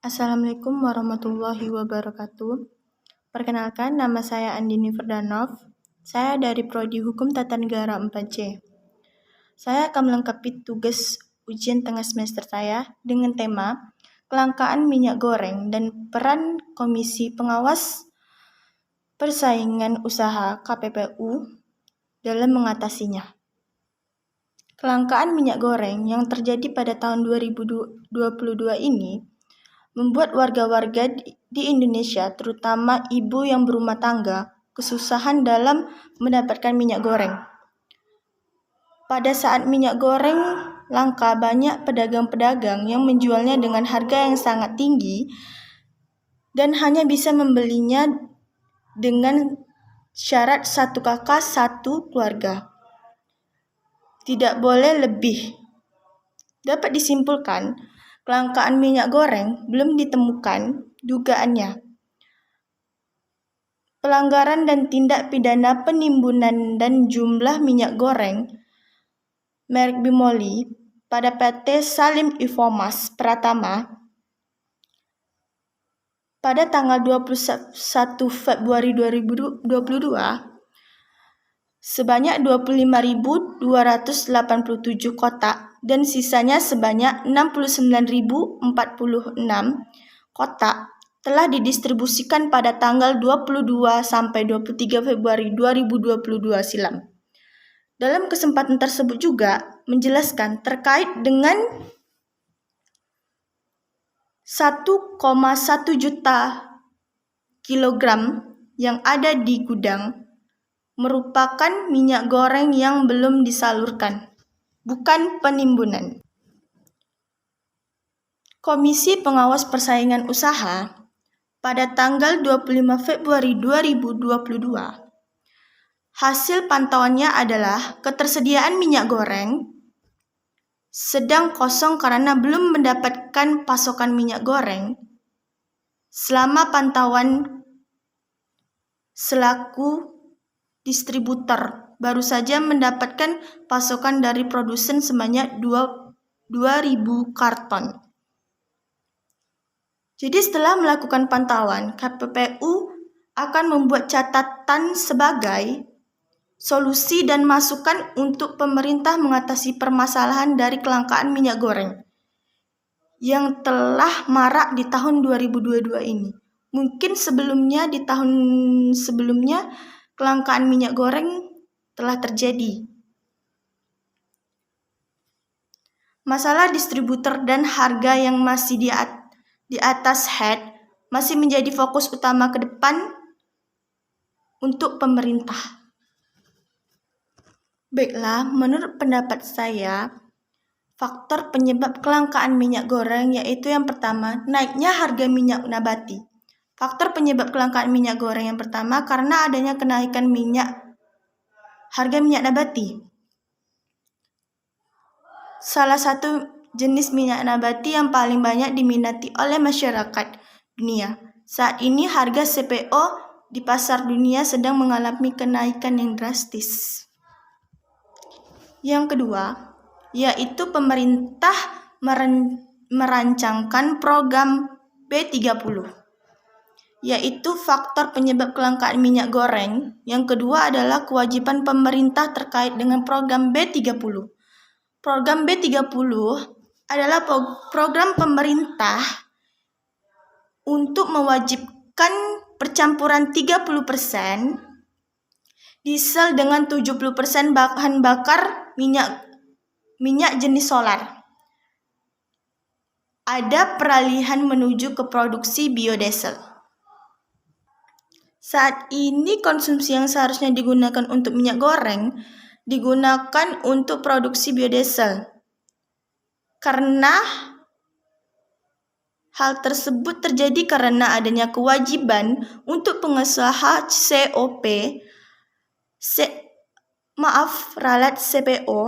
Assalamualaikum warahmatullahi wabarakatuh. Perkenalkan, nama saya Andini Ferdanov. Saya dari Prodi Hukum Tata Negara 4C. Saya akan melengkapi tugas ujian tengah semester saya dengan tema kelangkaan minyak goreng dan peran Komisi Pengawas Persaingan Usaha (KPPU) dalam mengatasinya. Kelangkaan minyak goreng yang terjadi pada tahun 2022 ini membuat warga-warga di Indonesia, terutama ibu yang berumah tangga, kesusahan dalam mendapatkan minyak goreng. Pada saat minyak goreng langka, banyak pedagang-pedagang yang menjualnya dengan harga yang sangat tinggi dan hanya bisa membelinya dengan syarat satu kakak satu keluarga. Tidak boleh lebih. Dapat disimpulkan, kelangkaan minyak goreng belum ditemukan dugaannya. Pelanggaran dan tindak pidana penimbunan dan jumlah minyak goreng merek Bimoli pada PT Salim Infomas Pratama pada tanggal 21 Februari 2022 sebanyak 25.287 kotak dan sisanya sebanyak 69.046 kotak telah didistribusikan pada tanggal 22 sampai 23 Februari 2022 silam. Dalam kesempatan tersebut juga menjelaskan terkait dengan 1,1 juta kilogram yang ada di gudang merupakan minyak goreng yang belum disalurkan, bukan penimbunan. Komisi Pengawas Persaingan Usaha pada tanggal 25 Februari 2022, hasil pantauannya adalah ketersediaan minyak goreng sedang kosong karena belum mendapatkan pasokan minyak goreng. Selama pantauan selaku distributor baru saja mendapatkan pasokan dari produsen sebanyak 2.000 karton. Jadi setelah melakukan pantauan, KPPU akan membuat catatan sebagai solusi dan masukan untuk pemerintah mengatasi permasalahan dari kelangkaan minyak goreng yang telah marak di tahun 2022 ini. Mungkin di tahun sebelumnya kelangkaan minyak goreng telah terjadi. Masalah distributor dan harga yang masih di atas head masih menjadi fokus utama ke depan untuk pemerintah. Baiklah, menurut pendapat saya, faktor penyebab kelangkaan minyak goreng yaitu yang pertama, naiknya harga minyak nabati. Faktor penyebab kelangkaan minyak goreng yang pertama karena adanya kenaikan harga minyak nabati. Salah satu jenis minyak nabati yang paling banyak diminati oleh masyarakat dunia. Saat ini harga CPO di pasar dunia sedang mengalami kenaikan yang drastis. Yang kedua, yaitu pemerintah merancangkan program B30, yaitu faktor penyebab kelangkaan minyak goreng. Yang kedua adalah kewajiban pemerintah terkait dengan program B30. Program B30 adalah program pemerintah untuk mewajibkan percampuran 30% diesel dengan 70% bahan bakar minyak jenis solar. Ada peralihan menuju ke produksi biodiesel. Saat ini konsumsi yang seharusnya digunakan untuk minyak goreng digunakan untuk produksi biodiesel. Karena hal tersebut terjadi karena adanya kewajiban untuk pengusaha ralat CPO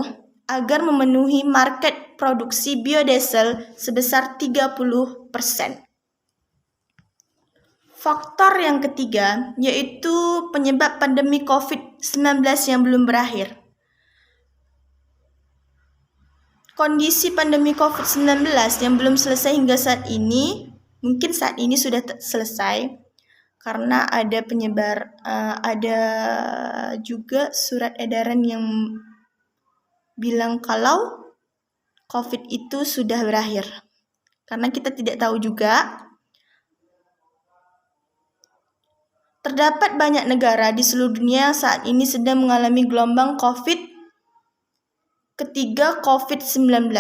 agar memenuhi market produksi biodiesel sebesar 30%. Faktor yang ketiga yaitu penyebab pandemi COVID-19 yang belum berakhir. Kondisi pandemi COVID-19 yang belum selesai hingga saat ini mungkin saat ini sudah selesai karena ada ada juga surat edaran yang bilang kalau COVID itu sudah berakhir. Karena kita tidak tahu juga, terdapat banyak negara di seluruh dunia yang saat ini sedang mengalami gelombang ketiga COVID-19.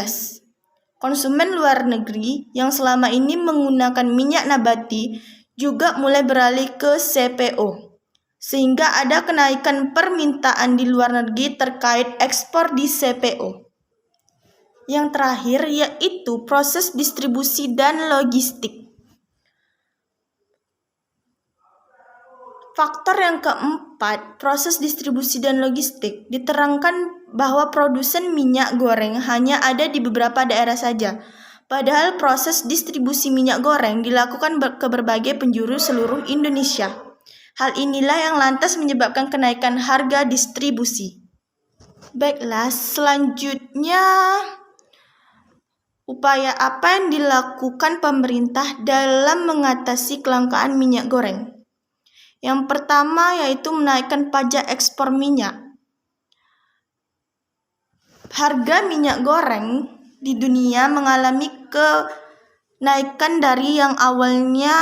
Konsumen luar negeri yang selama ini menggunakan minyak nabati juga mulai beralih ke CPO, sehingga ada kenaikan permintaan di luar negeri terkait ekspor di CPO. Yang terakhir yaitu proses distribusi dan logistik. Faktor yang keempat, proses distribusi dan logistik, diterangkan bahwa produsen minyak goreng hanya ada di beberapa daerah saja. Padahal proses distribusi minyak goreng dilakukan ke berbagai penjuru seluruh Indonesia. Hal inilah yang lantas menyebabkan kenaikan harga distribusi. Baiklah, selanjutnya upaya apa yang dilakukan pemerintah dalam mengatasi kelangkaan minyak goreng? Yang pertama yaitu menaikkan pajak ekspor minyak. Harga minyak goreng di dunia mengalami kenaikan dari yang awalnya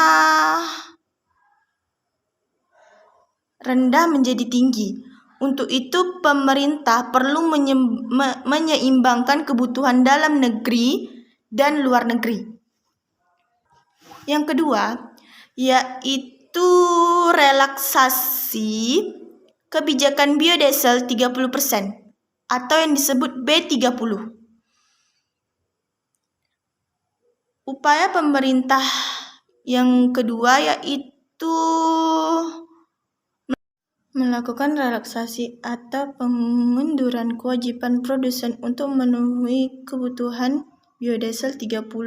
rendah menjadi tinggi. Untuk itu, pemerintah perlu menyeimbangkan kebutuhan dalam negeri dan luar negeri. Yang kedua, yaitu relaksasi kebijakan biodiesel 30% atau yang disebut B30. Upaya pemerintah yang kedua yaitu melakukan relaksasi atau pengunduran kewajiban produsen untuk memenuhi kebutuhan biodiesel 30%.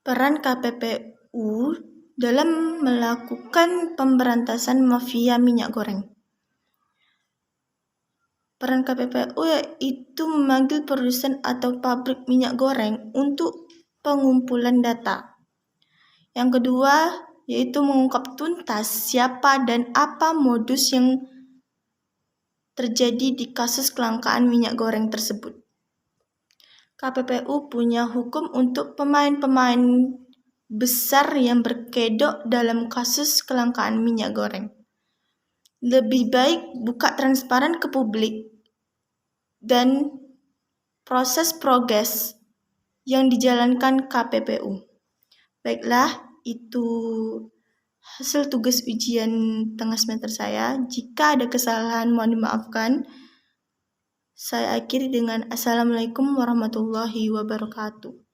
Peran KPPU dalam melakukan pemberantasan mafia minyak goreng. Peran KPPU yaitu memanggil produsen atau pabrik minyak goreng untuk pengumpulan data. Yang kedua yaitu mengungkap tuntas siapa dan apa modus yang terjadi di kasus kelangkaan minyak goreng tersebut. KPPU punya hukum untuk pemain-pemain besar yang berkedok dalam kasus kelangkaan minyak goreng. Lebih baik buka transparan ke publik dan proses progres yang dijalankan KPPU. Baiklah, itu hasil tugas ujian tengah semester saya. Jika ada kesalahan mohon dimaafkan. Saya akhiri dengan Assalamualaikum warahmatullahi wabarakatuh.